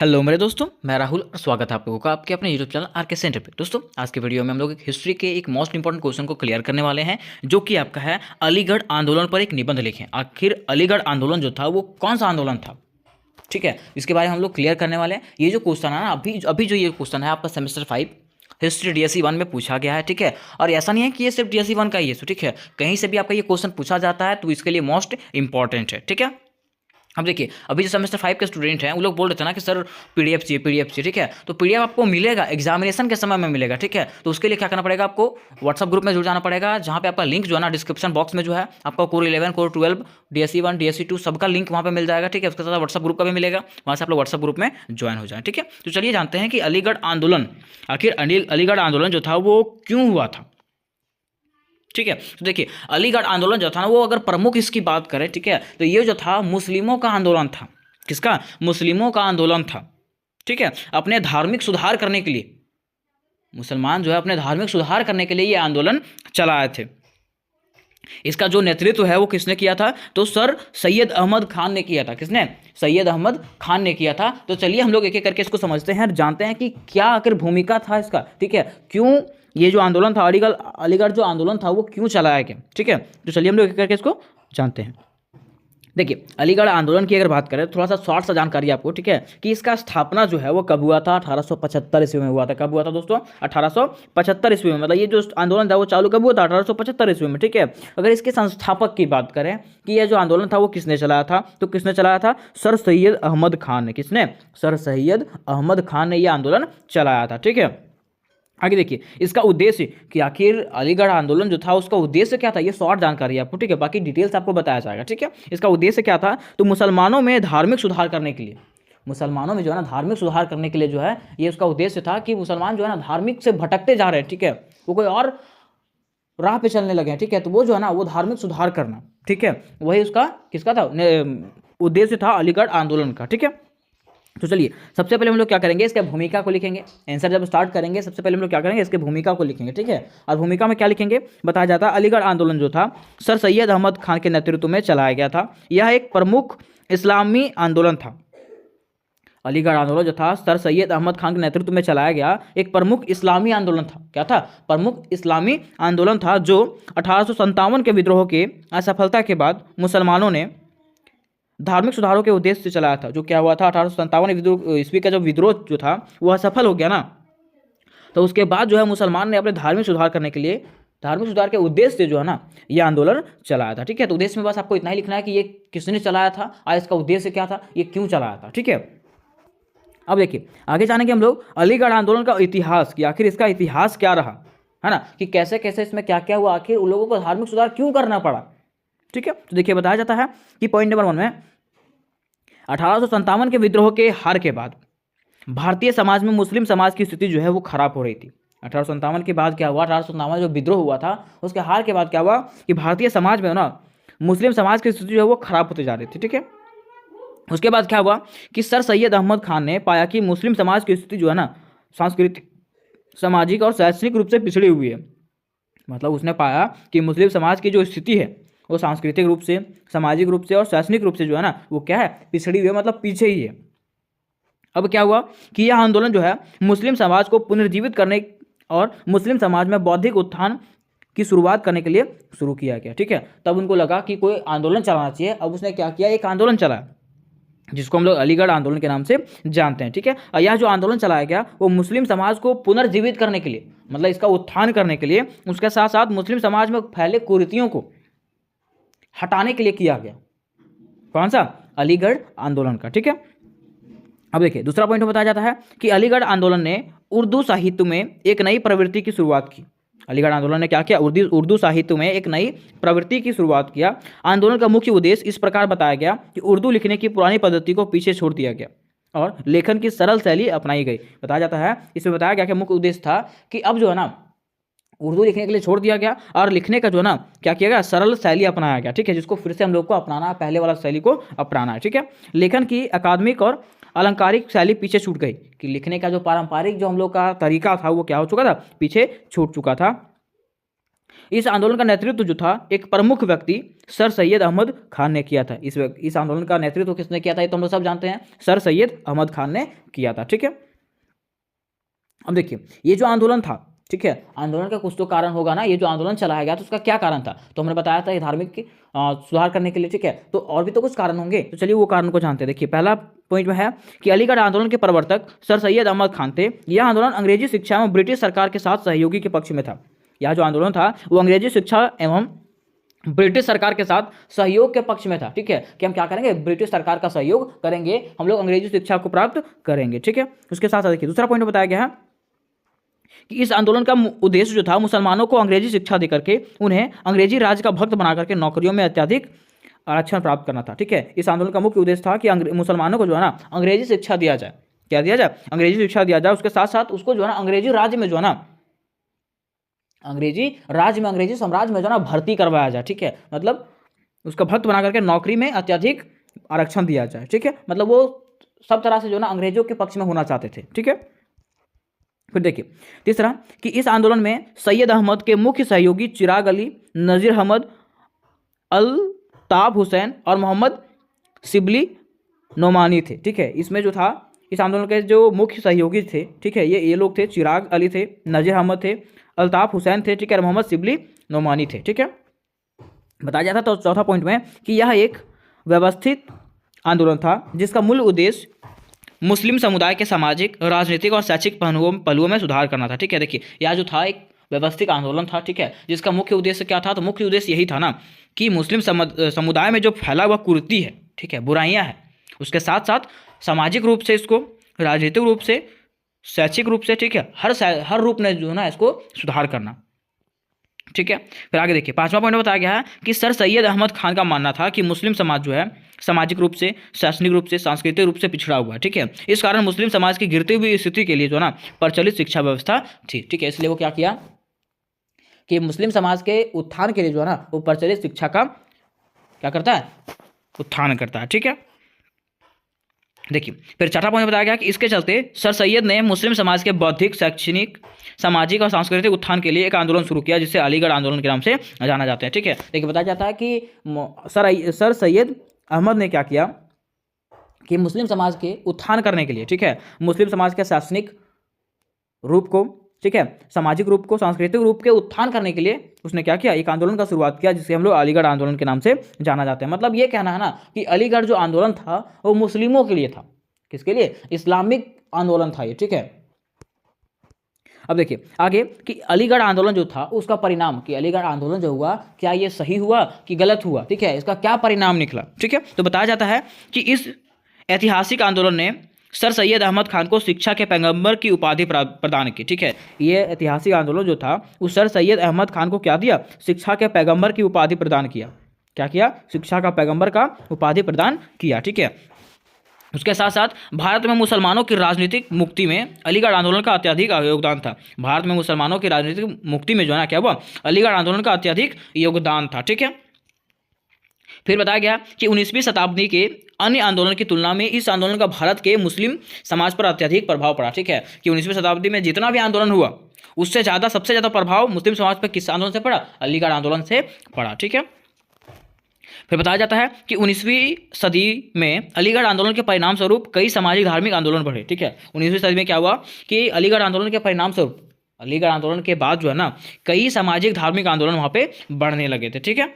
Hello मेरे दोस्तों, मैं राहुल और स्वागत है आप लोगों का आपके अपने यूट्यूब चैनल आर के सेंटर पे। दोस्तों आज के वीडियो में हम लोग एक हिस्ट्री के एक मोस्ट इंपॉर्टेंट क्वेश्चन को क्लियर करने वाले हैं, जो कि आपका है अलीगढ़ आंदोलन पर एक निबंध लिखें। आखिर अलीगढ़ आंदोलन जो था वो कौन सा आंदोलन था, ठीक है, इसके बारे में हम लोग क्लियर करने वाले हैं। ये जो क्वेश्चन है ना, अभी जो ये क्वेश्चन है आपका सेमेस्टर 5 हिस्ट्री DSC 1 में पूछा गया है, ठीक है। और ऐसा नहीं है कि ये सिर्फ DSC 1 का ही है, ठीक है, कहीं से भी आपका ये क्वेश्चन पूछा जाता है, तो इसके लिए मोस्ट इंपॉर्टेंट है, ठीक है। अब देखिए, अभी जो सेमेस्टर 5 के स्टूडेंट हैं वो लोग बोल रहे थे ना कि सर PDF चाहिए, PDF चाहिए, ठीक है। तो PDF आपको मिलेगा, एग्जामिनेशन के समय में मिलेगा, ठीक है। तो उसके लिए क्या करना पड़ेगा, आपको व्हाट्सअप ग्रुप में जुड़ जाना पड़ेगा, जहाँ पे आपका लिंक जो है ना डिस्क्रिप्शन बॉक्स में जो है आपका कोर 11 कोर 12 DSC 1 DSC 2 सबका लिंक वहाँ पे मिल जाएगा, ठीक है। उसके साथ व्हाट्सअप ग्रुप का भी मिलेगा, वहाँ से आप लोग व्हाट्सअप ग्रुप में ज्वाइन हो जाए, ठीक है। तो चलिए जानते हैं कि अलीगढ़ आंदोलन, आखिर अलीगढ़ आंदोलन जो था वो क्यों हुआ था, ठीक है। तो देखिए, अलीगढ़ आंदोलन जो था ना वो अगर प्रमुख इसकी बात करें, ठीक है, तो ये जो था मुस्लिमों का आंदोलन था। किसका? मुस्लिमों का आंदोलन था, ठीक है। अपने धार्मिक सुधार करने के लिए मुसलमान जो है अपने धार्मिक सुधार करने के लिए ये आंदोलन चलाए थे। इसका जो नेतृत्व है वो किसने किया था, तो सर सैयद अहमद खान ने किया था। किसने? सैयद अहमद खान ने किया था। तो चलिए हम लोग एक एक करके इसको समझते हैं और जानते हैं कि क्या आखिर भूमिका था इसका, ठीक है। क्यों ये जो आंदोलन था अलीगढ़ जो आंदोलन था वो क्यों चलाया गया, ठीक है। तो चलिए हम लोग एक एक करके इसको जानते हैं। देखिए, अलीगढ़ आंदोलन की अगर बात करें, थोड़ा सा शॉर्ट सा जानकारी आपको, ठीक है, कि इसका स्थापना जो है वो कब हुआ था, 1875 ईस्वी में हुआ था। कब हुआ था दोस्तों? 1875 ईस्वी में। मतलब ये जो आंदोलन था वो चालू कब हुआ था? 1875 ईस्वी में, ठीक है। अगर इसके संस्थापक की बात करें कि यह जो आंदोलन था वो किसने चलाया था, तो किसने चलाया था? सर सैयद अहमद खान ने। किसने? सर सैयद अहमद खान ने यह आंदोलन चलाया था, ठीक है। आगे देखिए, इसका उद्देश्य कि आखिर अलीगढ़ आंदोलन जो था उसका उद्देश्य क्या था, ये शॉर्ट जानकारी है आपको, ठीक है। बाकी डिटेल्स आपको बताया जाएगा, ठीक है। इसका उद्देश्य क्या था, तो मुसलमानों में धार्मिक सुधार करने के लिए, मुसलमानों में जो है ना धार्मिक सुधार करने के लिए जो है ये उसका उद्देश्य था कि मुसलमान जो है ना धार्मिक से भटकते जा रहे हैं, ठीक है, वो कोई और राह पे चलने लगे हैं, ठीक है। तो वो जो है ना वो धार्मिक सुधार करना, ठीक है, वही उसका किसका था, उद्देश्य था अलीगढ़ आंदोलन का, ठीक है। तो चलिए सबसे पहले हम लोग क्या करेंगे, इसके भूमिका को लिखेंगे। आंसर जब स्टार्ट करेंगे सबसे पहले हम लोग क्या करेंगे, इसके भूमिका को लिखेंगे, ठीक है। और भूमिका में क्या लिखेंगे, बताया जाता है अलीगढ़ आंदोलन जो था सर सैयद अहमद खान के नेतृत्व में चलाया गया था। यह एक प्रमुख इस्लामी आंदोलन था। अलीगढ़ आंदोलन जो था सर सैयद अहमद खान के नेतृत्व में चलाया गया एक प्रमुख इस्लामी आंदोलन था। क्या था? प्रमुख इस्लामी आंदोलन था, जो 1857 के विद्रोह के असफलता के बाद मुसलमानों ने धार्मिक सुधारों के उद्देश्य से चलाया था। जो क्या हुआ था, 1857 ईस्वी का जो विद्रोह जो था वह असफल हो गया ना, तो उसके बाद जो है मुसलमान ने अपने धार्मिक सुधार करने के लिए, धार्मिक सुधार के उद्देश्य से जो है ना ये आंदोलन चलाया था, ठीक है। तो उद्देश्य में बस आपको इतना ही लिखना है कि ये किसने चलाया था और इसका उद्देश्य क्या था, ये क्यों चलाया था, ठीक है। अब देखिए आगे जानेंगे हम लोग अलीगढ़ आंदोलन का इतिहास, कि आखिर इसका इतिहास क्या रहा, है ना, कि कैसे कैसे इसमें क्या क्या हुआ, आखिर उन लोगों को धार्मिक सुधार क्यों करना पड़ा, ठीक है। तो देखिए बताया जाता है कि पॉइंट नंबर 1 में 1857 के विद्रोह के हार के बाद भारतीय समाज में मुस्लिम समाज की स्थिति जो है वो खराब हो रही थी। 1857 के बाद क्या हुआ, 1857 जो विद्रोह हुआ था उसके हार के बाद क्या हुआ कि भारतीय समाज में ना मुस्लिम समाज की स्थिति जो है वो खराब होती जा रही थी, ठीक है। उसके बाद क्या हुआ कि सर सैयद अहमद खान ने पाया कि मुस्लिम समाज की स्थिति जो है ना सांस्कृतिक, सामाजिक और शैक्षणिक रूप से पिछड़ी हुई है। मतलब उसने पाया कि मुस्लिम समाज की जो स्थिति है वो सांस्कृतिक रूप से, सामाजिक रूप से और शैक्षणिक रूप से जो है ना वो क्या है, पिछड़ी हुई है, मतलब पीछे ही है। अब क्या हुआ कि यह आंदोलन जो है मुस्लिम समाज को पुनर्जीवित करने और मुस्लिम समाज में बौद्धिक उत्थान की शुरुआत करने के लिए शुरू किया गया, ठीक है। तब उनको लगा कि कोई आंदोलन चलाना चाहिए। अब उसने क्या किया, एक आंदोलन चलाया जिसको हम लोग अलीगढ़ आंदोलन के नाम से जानते हैं, ठीक है। और यह जो आंदोलन चलाया गया वो मुस्लिम समाज को पुनर्जीवित करने के लिए, मतलब इसका उत्थान करने के लिए, उसके साथ साथ मुस्लिम समाज में फैले कुरीतियों को हटाने के लिए किया गया। कौन सा? अलीगढ़ आंदोलन का, ठीक है। अब देखिए दूसरा पॉइंट बताया जाता है कि अलीगढ़ आंदोलन ने उर्दू साहित्य में एक नई प्रवृत्ति की शुरुआत की। अलीगढ़ आंदोलन ने क्या किया, उर्दू साहित्य में एक नई प्रवृत्ति की शुरुआत किया। आंदोलन का मुख्य उद्देश्य इस प्रकार बताया गया कि उर्दू लिखने की पुरानी पद्धति को पीछे छोड़ दिया गया और लेखन की सरल शैली अपनाई गई। बताया जाता है इसमें बताया गया कि मुख्य उद्देश्य था कि अब जो है ना उर्दू लिखने के लिए छोड़ दिया गया और लिखने का जो है ना क्या किया गया, सरल शैली अपनाया गया, ठीक है, जिसको फिर से हम लोग को अपनाना है, पहले वाला शैली को अपनाना है, ठीक है। लेखन की अकादमिक और अलंकारिक शैली पीछे छूट गई, कि लिखने का जो पारंपरिक जो हम लोग का तरीका था वो क्या हो चुका था, पीछे छूट चुका था। इस आंदोलन का नेतृत्व जो था एक प्रमुख व्यक्ति सर सैयद अहमद खान ने किया था। इस आंदोलन का नेतृत्व किसने किया था, ये तो हम लोग सब जानते हैं, सर सैयद अहमद खान ने किया था। ठीक है, अब देखिए ये जो आंदोलन था, ठीक है, आंदोलन का कुछ तो कारण होगा ना, ये जो आंदोलन चलाया गया तो उसका क्या कारण था, तो हमने बताया था ये धार्मिक सुधार करने के लिए। ठीक है, तो और भी तो कुछ कारण होंगे, तो चलिए वो कारण को जानते हैं। देखिए पहला पॉइंट में है कि अलीगढ़ आंदोलन के प्रवर्तक सर सैयद अहमद खान थे। यह आंदोलन अंग्रेजी शिक्षा एवं ब्रिटिश सरकार के साथ सहयोगी के पक्ष में था। यह जो आंदोलन था वो अंग्रेजी शिक्षा एवं ब्रिटिश सरकार के साथ सहयोग के पक्ष में था। ठीक है, कि हम क्या करेंगे, ब्रिटिश सरकार का सहयोग करेंगे, हम लोग अंग्रेजी शिक्षा को प्राप्त करेंगे। ठीक है, उसके साथ साथ देखिए दूसरा पॉइंट बताया गया है कि इस आंदोलन का उद्देश्य जो था मुसलमानों को अंग्रेजी शिक्षा देकर के उन्हें अंग्रेजी राज का भक्त बना करके नौकरियों में अत्यधिक आरक्षण प्राप्त करना था। ठीक है, इस आंदोलन का मुख्य उद्देश्य था कि मुसलमानों को जो है ना अंग्रेजी शिक्षा दिया जाए। क्या दिया जाए, अंग्रेजी शिक्षा दिया जाए। उसके साथ साथ उसको जो है ना अंग्रेजी राज्य में जो है ना अंग्रेजी राज्य में अंग्रेजी साम्राज्य में जो है ना भर्ती करवाया जाए। ठीक है, मतलब उसका भक्त बना करके नौकरी में अत्यधिक आरक्षण दिया जाए। ठीक है, मतलब वो सब तरह से जो है ना अंग्रेजों के पक्ष में होना चाहते थे। ठीक है, फिर देखिए तीसरा कि इस आंदोलन में सैयद अहमद के मुख्य सहयोगी चिराग अली, नज़ीर अहमद, अल्ताफ हुसैन और मोहम्मद शिबली नोमानी थे। ठीक है, इसमें जो था इस आंदोलन के जो मुख्य सहयोगी थे, ठीक है, ये लोग थे, चिराग अली थे, नज़ीर अहमद थे, अल्ताफ हुसैन थे, ठीक है, मोहम्मद शिबली नोमानी थे। ठीक है, बताया जाता तो चौथा पॉइंट में कि यह एक व्यवस्थित आंदोलन था जिसका मूल उद्देश्य मुस्लिम समुदाय के सामाजिक, राजनीतिक और शैक्षिक पहलुओं में सुधार करना था। ठीक है, देखिए यह जो था एक व्यवस्थित आंदोलन था। ठीक है, जिसका मुख्य उद्देश्य क्या था, तो मुख्य उद्देश्य यही था ना कि मुस्लिम समुदाय में जो फैला हुआ कुरीति है, ठीक है, बुराइयां हैं, उसके साथ साथ सामाजिक रूप से इसको, राजनीतिक रूप से, शैक्षिक रूप से, ठीक है, हर रूप में जो है ना इसको सुधार करना। ठीक है, फिर आगे देखिए पांचवा पॉइंट बताया गया है कि सर सैयद अहमद खान का मानना था कि मुस्लिम समाज जो है सामाजिक रूप से, शैक्षणिक रूप से, सांस्कृतिक रूप से पिछड़ा हुआ है। ठीक है, इस कारण मुस्लिम समाज की गिरती हुई स्थिति के लिए जो है ना प्रचलित शिक्षा व्यवस्था थी। ठीक है, इसलिए वो क्या किया कि मुस्लिम समाज के उत्थान के लिए जो है ना वो प्रचलित शिक्षा का क्या करता है, उत्थान करता है। ठीक है, देखिए फिर चौथा पॉइंट बताया गया कि इसके चलते सर सैयद ने मुस्लिम समाज के बौद्धिक, शैक्षणिक, सामाजिक और सांस्कृतिक उत्थान के लिए एक आंदोलन शुरू किया जिसे अलीगढ़ आंदोलन के नाम से जाना जाता है। ठीक है, देखिए बताया जाता है कि सर सैयद अहमद ने क्या किया कि मुस्लिम समाज के उत्थान करने के लिए, ठीक है, मुस्लिम समाज के शैक्षणिक रूप को, ठीक है, सामाजिक रूप को, सांस्कृतिक रूप के उत्थान करने के लिए उसने क्या किया, एक आंदोलन का शुरुआत किया जिसे हम लोग अलीगढ़ आंदोलन के नाम से जाना जाता है। मतलब ये कहना है ना कि अलीगढ़ जो आंदोलन था वो मुस्लिमों के लिए था। किसके लिए, इस्लामिक आंदोलन था ये। ठीक है, अब देखिए आगे कि अलीगढ़ आंदोलन जो था उसका परिणाम, कि अलीगढ़ आंदोलन जो हुआ क्या ये सही हुआ कि गलत हुआ, ठीक है, इसका क्या परिणाम निकला। ठीक है, तो बताया जाता है कि इस ऐतिहासिक आंदोलन ने सर सैयद अहमद खान को शिक्षा के पैगंबर की उपाधि प्रदान की। ठीक है, ये ऐतिहासिक आंदोलन जो था उस सर सैयद अहमद खान को क्या दिया, शिक्षा के पैगंबर की उपाधि प्रदान किया। क्या किया, शिक्षा का पैगंबर का उपाधि प्रदान किया। ठीक है, उसके साथ साथ भारत में मुसलमानों की राजनीतिक मुक्ति में अलीगढ़ आंदोलन का अत्यधिक योगदान था। भारत में मुसलमानों की राजनीतिक मुक्ति में जो है ना क्या हुआ, अलीगढ़ आंदोलन का अत्यधिक योगदान था। ठीक है, फिर बताया गया कि 19वीं शताब्दी के अन्य आंदोलन की तुलना में इस आंदोलन का भारत के मुस्लिम समाज पर अत्यधिक प्रभाव पड़ा। ठीक है, कि 19वीं शताब्दी में जितना भी आंदोलन हुआ उससे ज़्यादा, सबसे ज़्यादा प्रभाव मुस्लिम समाज पर किस आंदोलन से पड़ा, अलीगढ़ आंदोलन से पड़ा। ठीक है, फिर बताया जाता है कि 19वीं सदी में अलीगढ़ आंदोलन के परिणाम स्वरूप कई सामाजिक धार्मिक आंदोलन बढ़े। ठीक है, 19वीं सदी में क्या हुआ कि अलीगढ़ आंदोलन के परिणाम स्वरूप, अलीगढ़ आंदोलन के बाद जो है ना कई सामाजिक धार्मिक आंदोलन वहाँ पे बढ़ने लगे थे। ठीक है,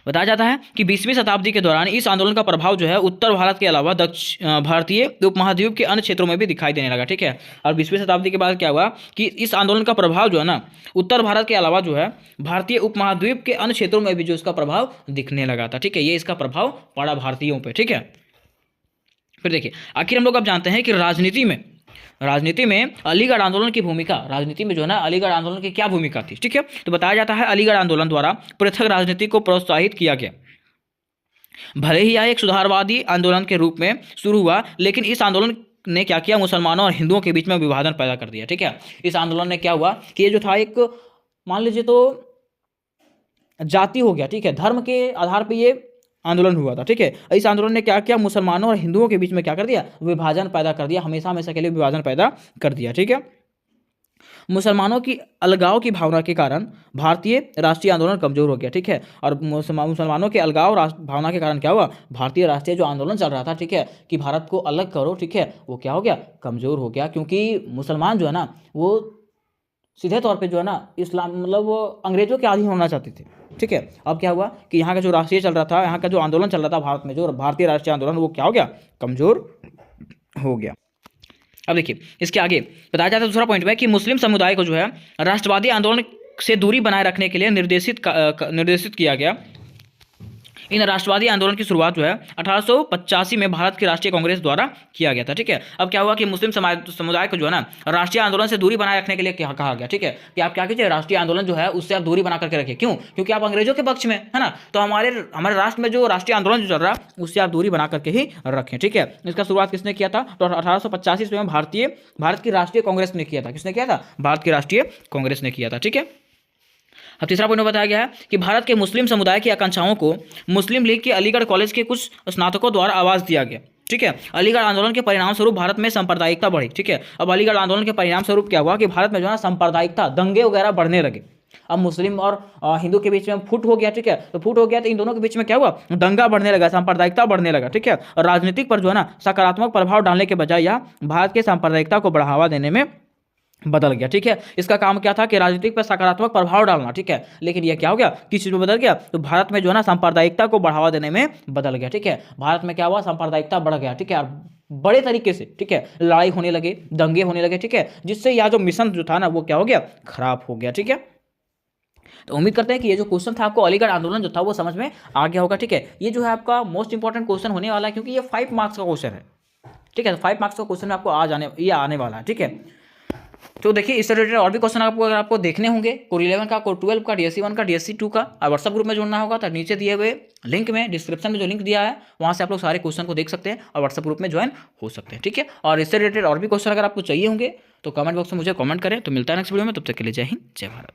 बताया जाता है कि 20वीं शताब्दी के दौरान इस आंदोलन का प्रभाव जो है उत्तर भारत के अलावा भारतीय उपमहाद्वीप के अन्य क्षेत्रों में भी दिखाई देने लगा। ठीक है, और 20वीं शताब्दी के बाद क्या हुआ कि इस आंदोलन का प्रभाव जो है ना उत्तर भारत के अलावा जो है भारतीय उपमहाद्वीप के अन्य क्षेत्रों में भी जो इसका प्रभाव दिखने लगा था। ठीक है, ये इसका प्रभाव पड़ा भारतीयों पर। ठीक है, फिर देखिए आखिर हम लोग अब जानते हैं कि राजनीति में अलीगढ़ आंदोलन की भूमिका, राजनीति में जो है ना अलीगढ़ आंदोलन की क्या भूमिका थी। ठीक है, तो बताया जाता है अलीगढ़ आंदोलन द्वारा पृथक राजनीति को प्रोत्साहित किया गया। भले ही यह एक सुधारवादी आंदोलन के रूप में शुरू हुआ, लेकिन इस आंदोलन ने क्या किया, मुसलमानों और हिंदुओं के बीच में विभाजन पैदा कर दिया। ठीक है, इस आंदोलन ने क्या हुआ कि ये जो था एक, मान लीजिए तो जाति हो गया, ठीक है, धर्म के आधार पर ये आंदोलन हुआ था। ठीक है, इस आंदोलन ने क्या किया, मुसलमानों और हिंदुओं के बीच में क्या कर दिया, विभाजन पैदा कर दिया, हमेशा हमेशा के लिए विभाजन पैदा कर दिया। ठीक है, मुसलमानों की अलगाव की भावना के कारण भारतीय राष्ट्रीय आंदोलन कमजोर हो गया, ठीक है। और मुसलमानों के अलगाव भावना के कारण क्या हुआ, भारतीय राष्ट्रीय जो आंदोलन चल रहा था, ठीक है, कि भारत को अलग करो, ठीक है, वो क्या हो गया, कमजोर हो गया। क्योंकि मुसलमान जो है ना वो सीधे तौर पे जो है ना इस्लाम मतलब वो अंग्रेजों के अधीन होना चाहते थे, ठीक है। अब क्या हुआ कि यहाँ का जो राष्ट्रीय चल रहा था, यहाँ का जो आंदोलन चल रहा था भारत में, जो भारतीय राष्ट्रीय आंदोलन, वो क्या हो गया, कमजोर हो गया। अब देखिए इसके आगे बताया जाता है दूसरा पॉइंट में कि मुस्लिम समुदाय को जो है राष्ट्रवादी आंदोलन से दूरी बनाए रखने के लिए निर्देशित किया गया। इन राष्ट्रवादी आंदोलन की शुरुआत जो है 1885 में भारत की राष्ट्रीय कांग्रेस द्वारा किया गया था, ठीक है। अब क्या हुआ कि मुस्लिम समुदाय को जो है ना राष्ट्रीय आंदोलन से दूरी बनाए रखने के लिए क्या कहा गया, ठीक है, कि आप क्या कीजिए, राष्ट्रीय आंदोलन जो है उससे आप दूरी बना करके रखिए। क्यों? क्योंकि आप अंग्रेजों के पक्ष में है ना, तो हमारे राष्ट्र में जो राष्ट्रीय आंदोलन जो चल रहा है उससे आप दूरी बना करके ही रखें, ठीक है। इसका शुरुआत किसने किया था, तो 1885 में भारत की राष्ट्रीय कांग्रेस ने किया था। किसने किया था, भारत की राष्ट्रीय कांग्रेस ने किया था, ठीक है। अब तीसरा पॉइंट बताया गया है कि भारत के मुस्लिम समुदाय की आकांक्षाओं को मुस्लिम लीग के अलीगढ़ कॉलेज के कुछ स्नातकों द्वारा आवाज दिया गया, ठीक है। अलीगढ़ आंदोलन के परिणाम स्वरूप भारत में सांप्रदायिकता बढ़ी, ठीक है। अब अलीगढ़ आंदोलन के परिणाम स्वरूप क्या हुआ कि भारत में जो है सांप्रदायिकता, दंगे वगैरह बढ़ने लगे। अब मुस्लिम और हिंदू के बीच में फुट हो गया, ठीक है, तो फुट हो गया तो इन दोनों के बीच में क्या हुआ, दंगा बढ़ने लगा, सांप्रदायिकता बढ़ने लगा, ठीक है। और राजनीतिक पर जो है ना सकारात्मक प्रभाव डालने के बजाय यह भारत के सांप्रदायिकता को बढ़ावा देने में बदल गया, ठीक है। इसका काम क्या था कि राजनीतिक पर सकारात्मक प्रभाव डालना, ठीक है, लेकिन यह क्या हो गया, किस चीज में बदल गया, तो भारत में जो है ना सांप्रदायिकता को बढ़ावा देने में बदल गया, ठीक है। भारत में क्या हुआ, सांप्रदायिकता बढ़ गया, ठीक है, बड़े तरीके से, ठीक है, लड़ाई होने लगे, दंगे होने लगे, ठीक है, जिससे यह जो मिशन जो था ना वो क्या हो गया, खराब हो गया, ठीक है। तो उम्मीद करते हैं कि ये जो क्वेश्चन था आपको अलीगढ़ आंदोलन जो था वो समझ में आ गया होगा, ठीक है। ये जो है आपका मोस्ट इंपॉर्टेंट क्वेश्चन होने वाला है, क्योंकि ये 5 मार्क्स का क्वेश्चन है, ठीक है। 5 मार्क्स का क्वेश्चन में आपको ये आने वाला है, ठीक है। तो देखिए इससे रिलेटेड और भी क्वेश्चन अगर आपको देखने होंगे, कोर 11 का, कोर 12 का, DSC 1 का, DSC 2 का, और व्हाट्सएप ग्रुप में जुड़ना होगा तो नीचे दिए हुए लिंक में, डिस्क्रिप्शन में जो लिंक दिया है वहाँ से आप लोग सारे क्वेश्चन को देख सकते हैं और व्हाट्सएप ग्रुप में ज्वाइन हो सकते हैं, ठीक है। और इससे रिलेटेड और भी क्वेश्चन अगर आपको चाहिए होंगे तो कमेंट बॉक्स में मुझे कमेंट करें। तो मिलता है नेक्स्ट वीडियो में, तब तक के लिए जय हिंद, जय भारत।